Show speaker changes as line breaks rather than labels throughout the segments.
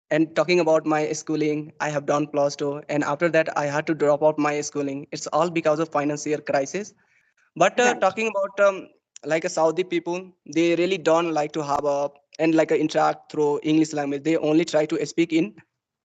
And talking about my schooling, I have done plus two, and after that, I had to drop out my schooling. It's all because of financial crisis. But
Right.
talking about like a Saudi people, they really don't like to have a and like a interact through English language. They only try to speak in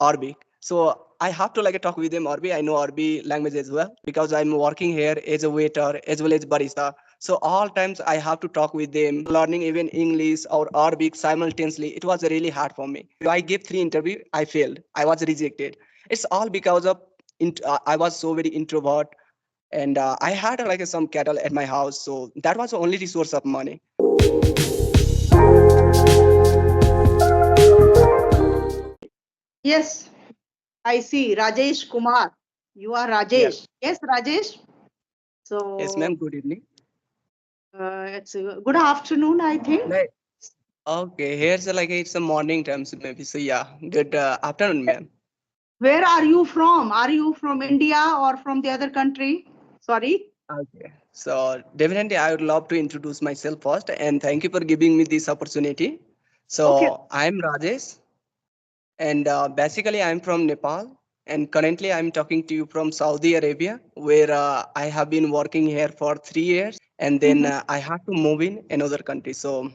Arabic. So I have to like talk with them Arabic. I know Arabic language as well because I'm working here as a waiter as well as barista. So all times I have to talk with them, learning even English or Arabic simultaneously. It was really hard for me. I gave 3 interview, I failed. I was rejected. It's all because of I was so very introvert, and I had like some cattle at my house, so that was the only resource of money.
Yes, I see. Rajesh Kumar. You are
Yeah.
Rajesh. Yes, Rajesh.
Yes, ma'am.
So
Good evening.
it's a good afternoon, I think.
Like, okay, here's like it's a morning time, so maybe. So yeah, good afternoon, ma'am.
Where are you from? Are you from India or from the other country? Sorry.
Okay. So definitely, I would love to introduce myself first, and thank you for giving me this opportunity.
Okay.
So I'm Rajesh, and basically I'm from Nepal, and currently I'm talking to you from Saudi Arabia, where I have been working here for 3 years, and then
Mhm.
I have to move in another country. So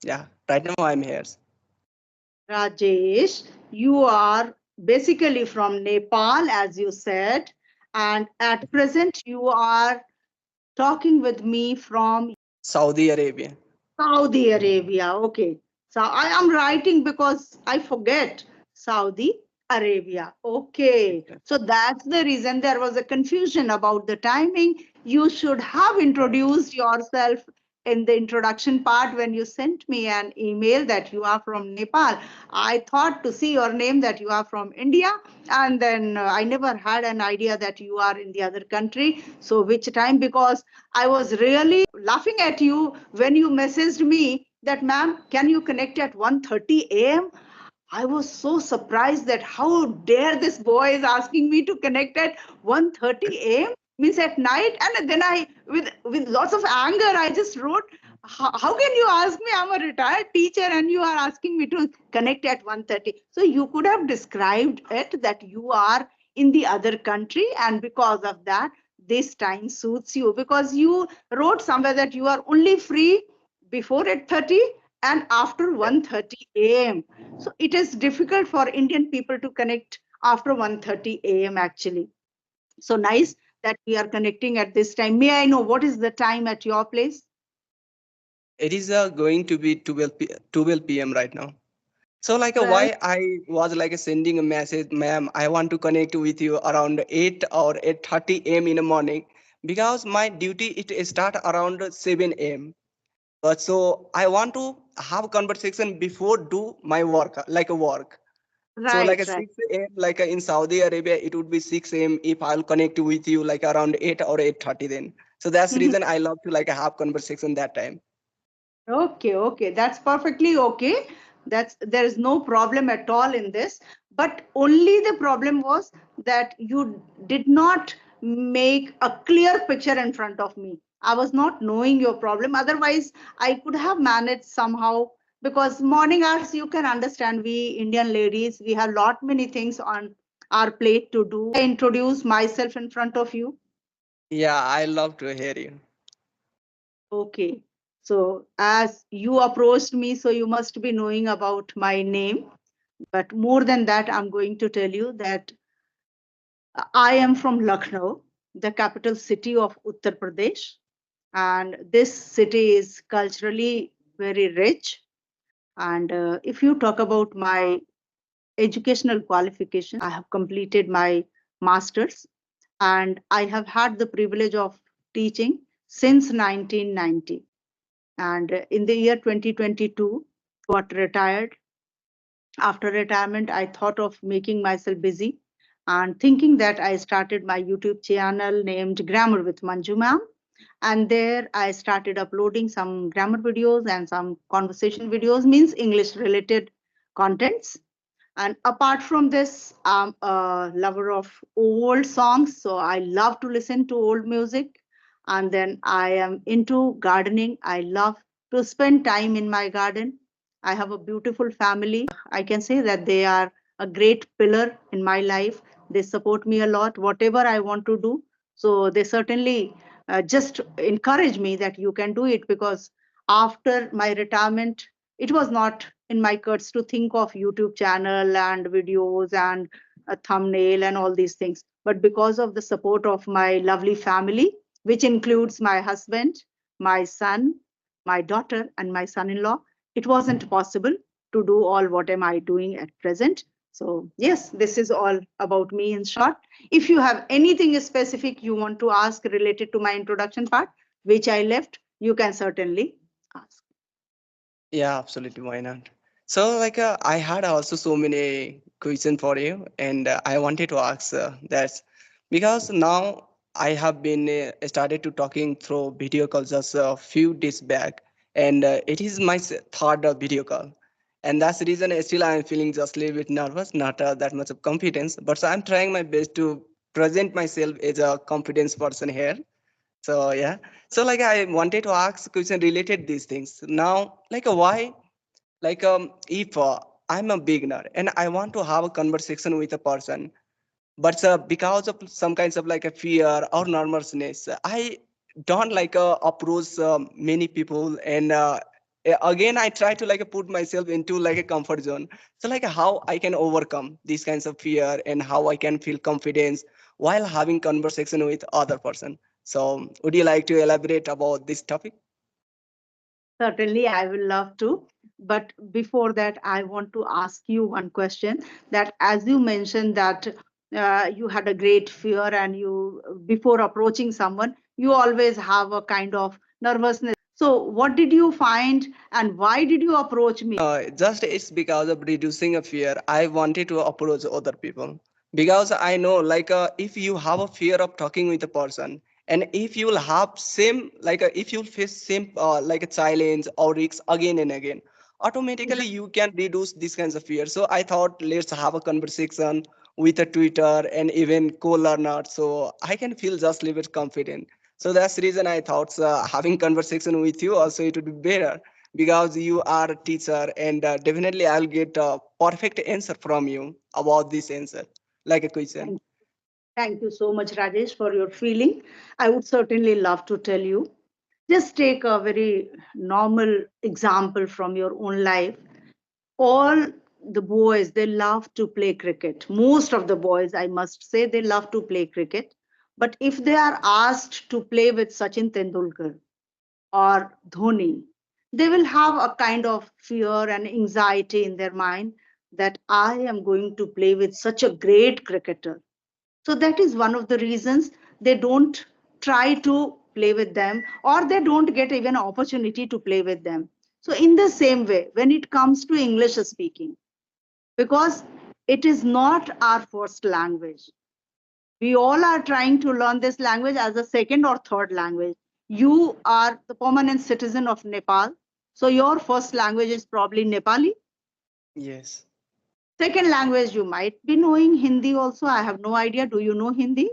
yeah, right now I'm here.
Rajesh, you are basically from Nepal, as you said, and at present you are talking with me from
Saudi Arabia.
Saudi Arabia. Okay. So I am writing because I forget Saudi Arabia. Okay. So that's the reason there was a confusion about the timing. You should have introduced yourself in the introduction part when you sent me an email that you are from Nepal. I thought to see your name that you are from India, and then I never had an idea that you are in the other country. So which time, because I was really laughing at you when you messaged me that, ma'am, can you connect at 1:30 a.m.? I was so surprised that how dare this boy is asking me to connect at 1:30 a.m. means at night. And then I, with lots of anger, I just wrote, how can you ask me? I'm a retired teacher and you are asking me to connect at 1:30. So you could have described it that you are in the other country, and because of that, this time suits you, because you wrote somewhere that you are only free before 8:30 and after 1:30 a.m. So it is difficult for Indian people to connect after 1:30 a.m. actually. So nice that we are connecting at this time. May I know what is the time at your place?
It is going to be 12 p.m. right now. So like
Well,
why I was like sending a message, ma'am, I want to connect with you around 8 or 8:30 a.m. in the morning because my duty it start around 7 a.m. But so I want to have conversation before do my work like a work. So like a
right, right.
6 a.m. like in Saudi Arabia it would be 6 a.m. if I'll connect with you like around 8 or 8:30 then. So that's the reason I love to like have conversation that time.
Okay, okay, that's perfectly okay. That's there is no problem at all in this. But only the problem was that you did not make a clear picture in front of me. I was not knowing your problem. Otherwise, I could have managed somehow, because morning hours, you can understand, we Indian ladies, we have lot many things on our plate to do. I introduce myself in front of you.
Yeah, I love to hear you.
Okay. So as you approached me, so you must be knowing about my name. But more than that, I'm going to tell you that I am from Lucknow, the capital city of Uttar Pradesh. And this city is culturally very rich. And if you talk about my educational qualifications, I have completed my master's, and I have had the privilege of teaching since 1990. And in the year 2022, got retired. After retirement, I thought of making myself busy and thinking that I started my YouTube channel named Grammar with Manju ma'am. And there I started uploading some grammar videos and some conversation videos, means English related contents. And apart from this, I'm a lover of old songs, so I love to listen to old music. And then I am into gardening. I love to spend time in my garden. I have a beautiful family. I can say that they are a great pillar in my life. They support me a lot, whatever I want to do. So they certainly just encourage me that you can do it, because after my retirement, it was not in my cuts to think of YouTube channel and videos and a thumbnail and all these things. But because of the support of my lovely family, which includes my husband, my son, my daughter, and my son-in-law, it wasn't possible to do all what am I doing at present. So yes, this is all about me in short. If you have anything specific you want to ask related to my introduction part, which I left, you can certainly ask.
Yeah, absolutely. Why not? So, I had also so many questions for you, and I wanted to ask that because now I have been started to talking through video calls just a few days back, and it is my third video call, and that's the reason still I am feeling just a little bit nervous, not that much of confidence, but so I'm trying my best to present myself as a confidence person here. So yeah, so I wanted to ask question related these things. Now, why, if I'm a beginner and I want to have a conversation with a person, but because of some kinds of like a fear or nervousness, I don't approach many people, and again I try to put myself into like a comfort zone. So how I can overcome these kinds of fear and how I can feel confidence while having conversation with other person. So would you like to elaborate about this topic?
Certainly, I will love to. But before that, I want to ask you one question. That as you mentioned that you had a great fear, and you, before approaching someone, you always have a kind of nervousness. So, what did you find, and why did you approach me?
Just it's because of reducing a fear. I wanted to approach other people because I know if you have a fear of talking with a person, and if you will have same if you face same like a challenge or risks again and again, automatically you can reduce these kinds of fear. So I thought let's have a conversation with a Twitter and even co-learner, so I can feel just a little bit confident. So that's the reason I thought having conversation with you also it would be better because you are a teacher, and definitely I'll get a perfect answer from you about this answer, like a question.
Thank, thank you so much, Rajesh, for your feeling. I would certainly love to tell you. Just take a very normal example from your own life. All the boys, they love to play cricket. Most of the boys, I must say, they love to play cricket. But if they are asked to play with Sachin Tendulkar or Dhoni, they will have a kind of fear and anxiety in their mind that I am going to play with such a great cricketer. So that is one of the reasons they don't try to play with them, or they don't get even an opportunity to play with them. So in the same way, when it comes to English speaking, because it is not our first language, we all are trying to learn this language as a second or third language. You are the permanent citizen of Nepal, so your first language is probably Nepali.
Yes.
Second language, you might be knowing Hindi also. I have no idea. Do you know Hindi?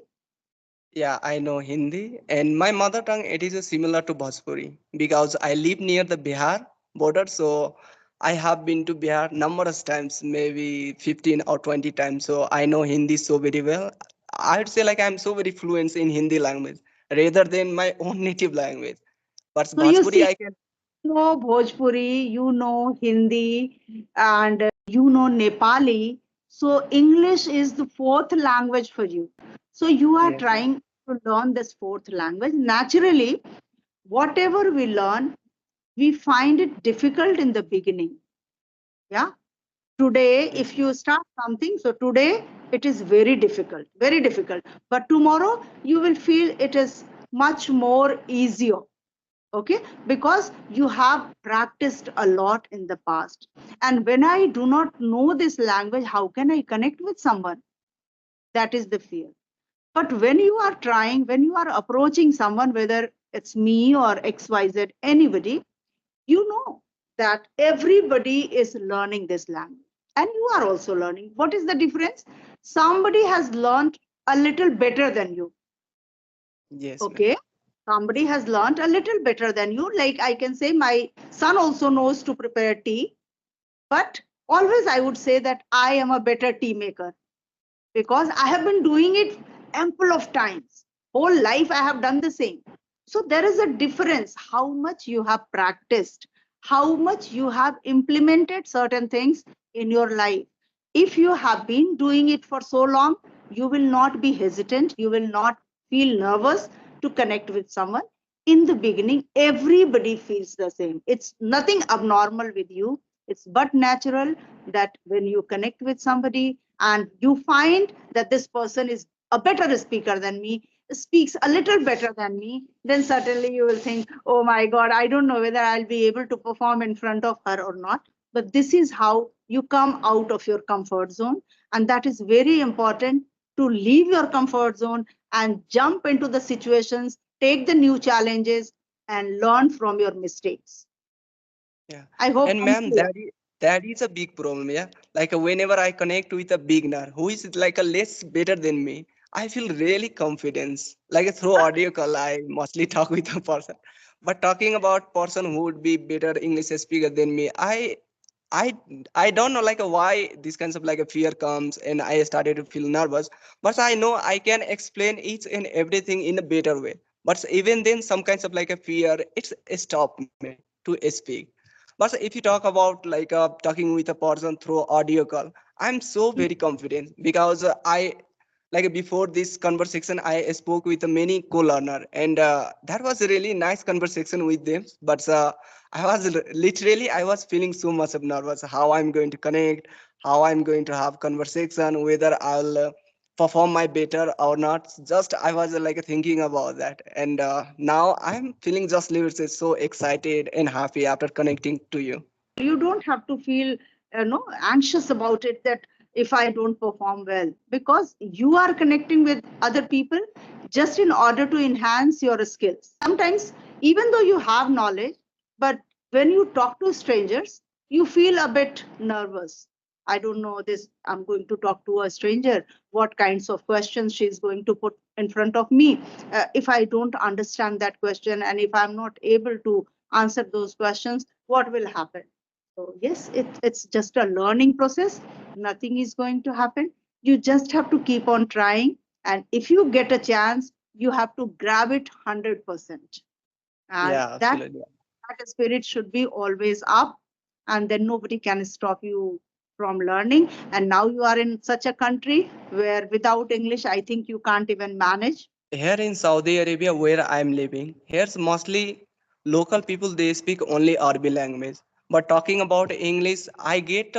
Yeah, I know Hindi, and my mother tongue it is similar to Bhojpuri because I live near the Bihar border. So I have been to Bihar numerous times, maybe 15 or 20 times. So I know Hindi so very well. I would say I'm so very fluent in Hindi language rather than my own native language. But
So you
Bhojpuri
see,
I can.
know Bhojpuri, you know Hindi, and you know Nepali. So English is the fourth language for you. So you are
Yes.
trying to learn this fourth language. Naturally, whatever we learn, we find it difficult in the beginning. Yeah. Today,
Yes.
if you start something, so today it is very difficult, very difficult. But tomorrow you will feel it is much more easier. Okay, because you have practiced a lot in the past. And when I do not know this language, how can I connect with someone? That is the fear. But when you are trying, when you are approaching someone, whether it's me or XYZ, anybody, you know that everybody is learning this language, and you are also learning. What is the difference? Somebody has learned a little better than you.
Yes, ma'am.
Okay, somebody has learned a little better than you. Like I can say, my son also knows to prepare tea, but always I would say that I am a better tea maker because I have been doing it ample of times. Whole life I have done the same. So there is a difference how much you have practiced, how much you have implemented certain things in your life. If you have been doing it for so long, you will not be hesitant, you will not feel nervous to connect with someone. In the beginning, everybody feels the same. It's nothing abnormal with you. It's but natural that when you connect with somebody and you find that this person is a better speaker than me, speaks a little better than me, then certainly you will think, oh my God, I don't know whether I'll be able to perform in front of her or not. But this is how you come out of your comfort zone. And that is very important, to leave your comfort zone and jump into the situations, take the new challenges, and learn from your mistakes.
Yeah.
I hope
And
I'm
ma'am,
clear.
that is a big problem. Yeah. Like whenever I connect with a beginner who is like a less better than me, I feel really confidence. Like through audio call, I mostly talk with a person. But talking about person who would be better English speaker than me, I I don't know like why this kinds of like a fear comes and I started to feel nervous. But I know I can explain each and everything in a better way. But even then, some kinds of like a fear, it's stop me to speak. But if you talk about like talking with a person through audio call, I'm so very confident because I like before this conversation I spoke with many co-learner and that was a really nice conversation with them. But literally I was feeling so much of nervous how I'm going to connect, how I'm going to have conversation, whether I'll perform my better or not. Just I was like thinking about that, and now I'm feeling just little bit so excited and happy after connecting to you.
You don't have to feel anxious about it, that if I don't perform well, because you are connecting with other people just in order to enhance your skills. Sometimes even though you have knowledge, but when you talk to strangers, you feel a bit nervous. I don't know this, I'm going to talk to a stranger, what kinds of questions she's going to put in front of me. If I don't understand that question and if I'm not able to answer those questions, what will happen? So yes, it's just a learning process. Nothing is going to happen. You just have to keep on trying. And if you get a chance, you have to grab it 100%. And
Yeah, absolutely.
that spirit should be always up. And then nobody can stop you from learning. And now you are in such a country where without English, I think you can't even manage.
Here in Saudi Arabia, where I'm living, here's mostly local people. They speak only Arabic language. But talking about English, I get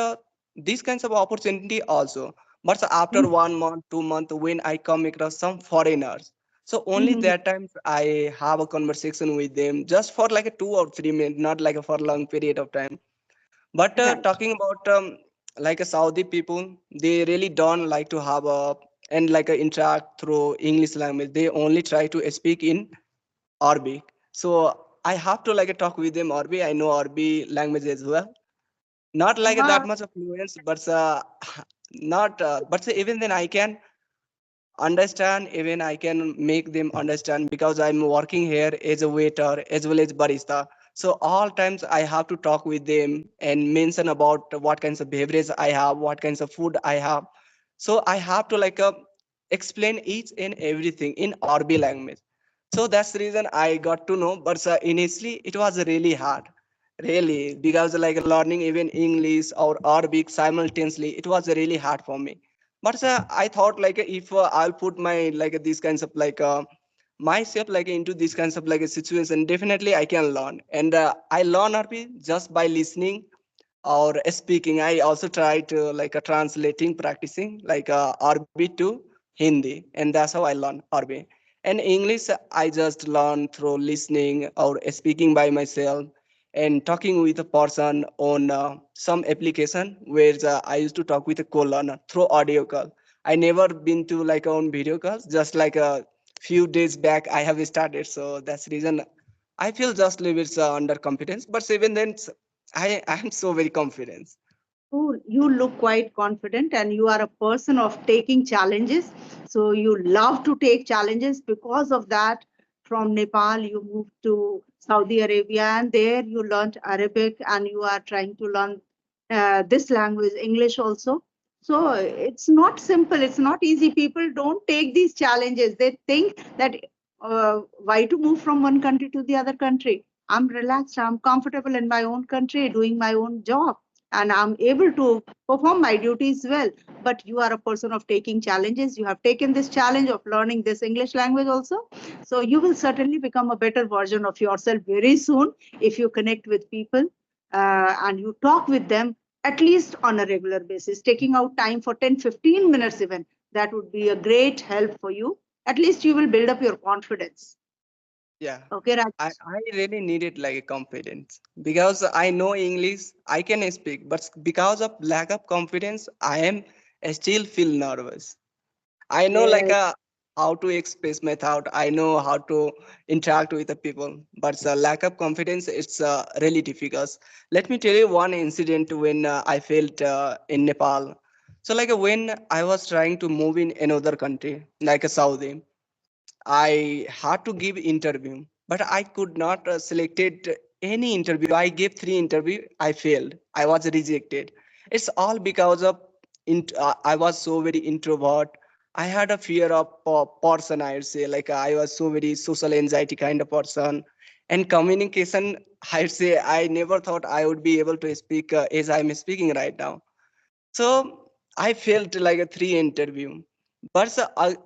these kinds of opportunity also. But after 1 month, 2 months, when I come across some foreigners, so only
Mhm.
that times I have a conversation with them just for like a 2 or 3 minutes, not like a for long period of time. But
Right.
talking about like a Saudi people, they really don't like to have a and like interact through English language. They only try to speak in Arabic. So I have to like talk with them Arabic. I know Arabic language as well. Not like
Uh,
that much of fluence, but not. But even then, I can understand. Even I can make them understand because I'm working here as a waiter as well as barista. So all times I have to talk with them and mention about what kinds of beverage I have, what kinds of food I have. So I have to like explain each and everything in Arabic language. So that's the reason I got to know. But initially it was really hard, really, because like learning even English or Arabic simultaneously, it was really hard for me. But I thought like if I'll put my like these kinds of like myself like into these kinds of like a situation, definitely I can learn. And I learn Arabic just by listening or speaking. I also try to like translating, practicing like Arabic to Hindi, and that's how I learn Arabic. And English I just learn through listening or speaking by myself and talking with a person on some application where I used to talk with a co-learner through audio call. I never been to like on video calls. Just like a few days back I have started, so that's the reason I feel just a little bit under confidence. But even then, I am so very confident.
Oh, you look quite confident and you are a person of taking challenges. So you love to take challenges. Because of that, from Nepal, you moved to Saudi Arabia and there you learned Arabic and you are trying to learn this language, English also. So it's not simple, it's not easy. People don't take these challenges. They think that why to move from one country to the other country? I'm relaxed, I'm comfortable in my own country, doing my own job, and I'm able to perform my duties well. But you are a person of taking challenges. You have taken this challenge of learning this English language also. So you will certainly become a better version of yourself very soon if you connect with people and you talk with them at least on a regular basis, taking out time for 10-15 minutes even. That would be a great help for you. At least you will build up your confidence.
Yeah,
Okay,
I,
Rajesh?
I really needed like a confidence because I know English, I can speak, but because of lack of confidence, I am still feel nervous. I know like
Yes,
how to express my thought. I know how to interact with the people, but the lack of confidence it's really difficult. Let me tell you one incident when I felt in Nepal. So like when I was trying to move in another country, like a Saudi, I had to give interview, but I could not selected any interview. I gave three interview. I failed. I was rejected. It's all because of I was so very introvert. I had a fear of person. I would say like I was so very social anxiety kind of person, and communication. I'd say I never thought I would be able to speak as I'm speaking right now. So I felt like a three interview. But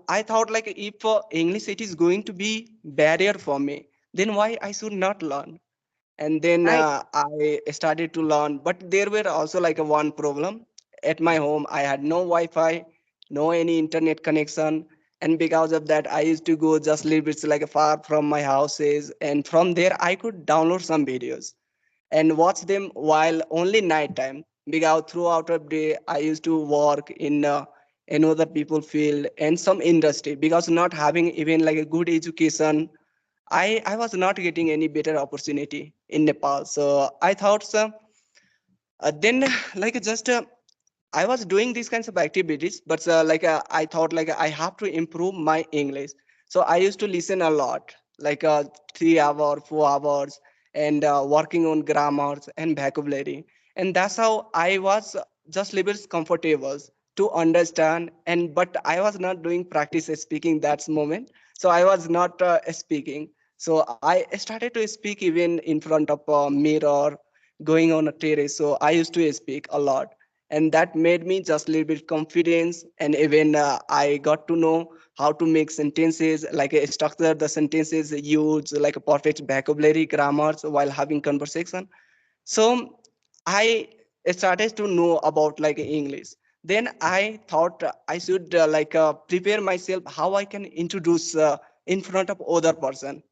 I thought like if English it is going to be barrier for me, then why I should not learn? And then
right.
I started to learn. But there were also like a one problem at my home. I had no Wi-Fi, no any internet connection, and because of that, I used to go just little bit like far from my houses, and from there I could download some videos and watch them while only night time because throughout the day I used to work in another people field and some industry because not having even like a good education I was not getting any better opportunity in Nepal. So I thought so then like just I was doing these kinds of activities, but I thought like I have to improve my English. So I used to listen a lot, like 3 hours, 4 hours, and working on grammars and vocabulary. And that's how I was just little bit comfortable to understand. And but I was not doing practice speaking that moment, so I was not speaking. So I started to speak even in front of a mirror, going on a terrace. So I used to speak a lot and that made me just a little bit confidence and even I got to know how to make sentences like a structure the sentences use like a perfect vocabulary grammars while having conversation. So I started to know about like English. Then I thought I should prepare myself how I can introduce in front of other person.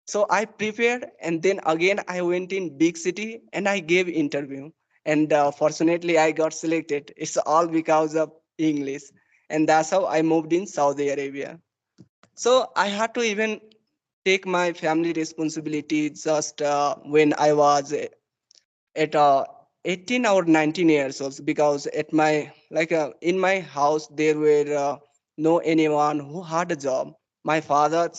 So I prepared and then again I went in big city and I gave interview and fortunately I got selected. It's all because of English, and that's how I moved in Saudi Arabia. So I had to even take my family responsibility just when I was at 18 or 19 years old because at my in my house there were no anyone who had a job. My father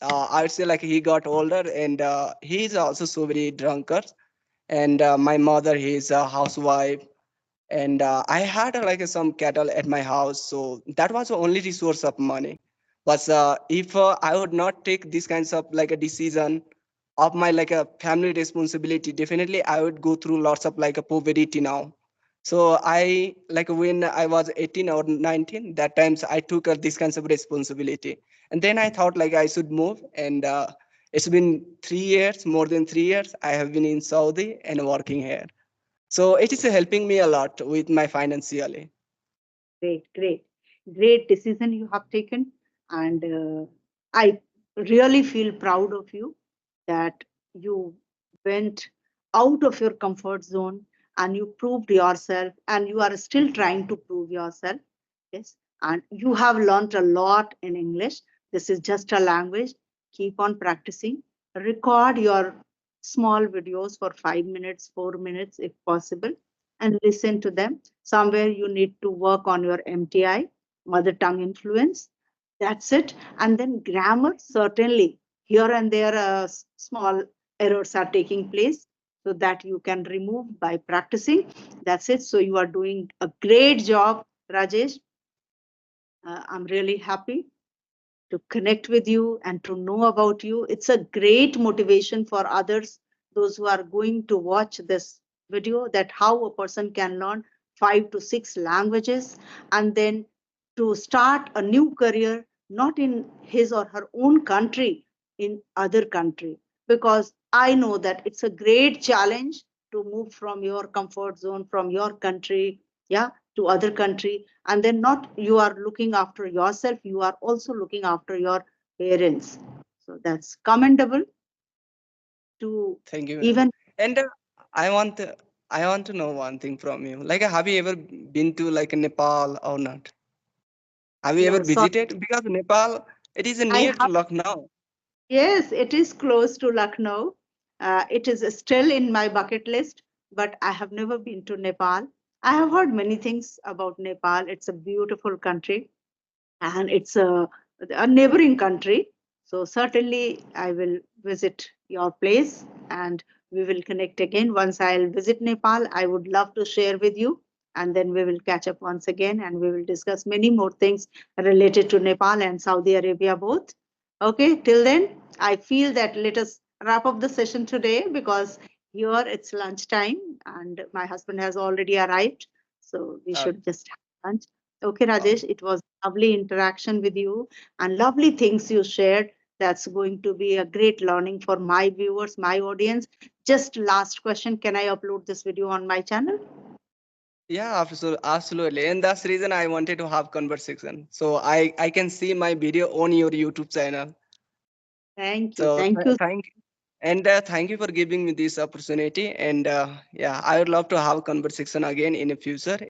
I would say like he got older and he is also so very drunkard, and my mother he is a housewife, and I had some cattle at my house, so that was the only resource of money. But if I would not take these kinds of like a decision of my like a family responsibility, definitely I would go through lots of like a poverty now. So I like when I was 18 or 19, that times I took this kinds of responsibility, and then I thought like I should move, and it's been 3 years, more than 3 years. I have been in Saudi and working here. So it is helping me a lot with my financially.
Great, great, great decision you have taken. And I really feel proud of you that you went out of your comfort zone and you proved yourself and you are still trying to prove yourself. Yes. And you have learned a lot in English. This is just a language. Keep on practicing. Record your small videos for 5 minutes, 4 minutes, if possible, and listen to them. Somewhere you need to work on your MTI, mother tongue influence. That's it. And then grammar, certainly. Here and there, small errors are taking place. so that you can remove by practicing. That's it. So you are doing a great job, Rajesh. I'm really happy to connect with you and to know about you. It's a great motivation for others, those who are going to watch this video, that how a person can learn 5 to 6 languages and then to start a new career, not in his or her own country, in other country. Because I know that it's a great challenge to move from your comfort zone, from your country, yeah, to other country, and then not you are looking after yourself, you are also looking after your parents. So that's commendable to
Thank you, ma'am.
even.
And I want to, I want to know one thing from you. Like, have you ever been to like Nepal or not? Have you ever
No, sorry,
visited? Because Nepal, it is
I
near to
have.
Lucknow.
Yes, it is close to Lucknow. It is still in my bucket list, but I have never been to Nepal. I have heard many things about Nepal. It's a beautiful country, and it's a neighboring country. So certainly I will visit your place, and we will connect again. Once I'll visit Nepal, I would love to share with you, and then we will catch up once again and we will discuss many more things related to Nepal and Saudi Arabia both. Okay, till then, I feel that let us wrap up the session today because here it's lunchtime and my husband has already arrived. So we
Uh,
should just have lunch. Okay,
uh,
Rajesh, it was lovely interaction with you and lovely things you shared. That's going to be a great learning for my viewers, my audience. Just last question, can I upload this video on my channel?
yeah, absolutely. And that's the reason I wanted to have conversation. So I can see my video on your YouTube channel.
Thank you.
So
Thank you.
thank you for giving me this opportunity. And yeah, I would love to have conversation again in the future.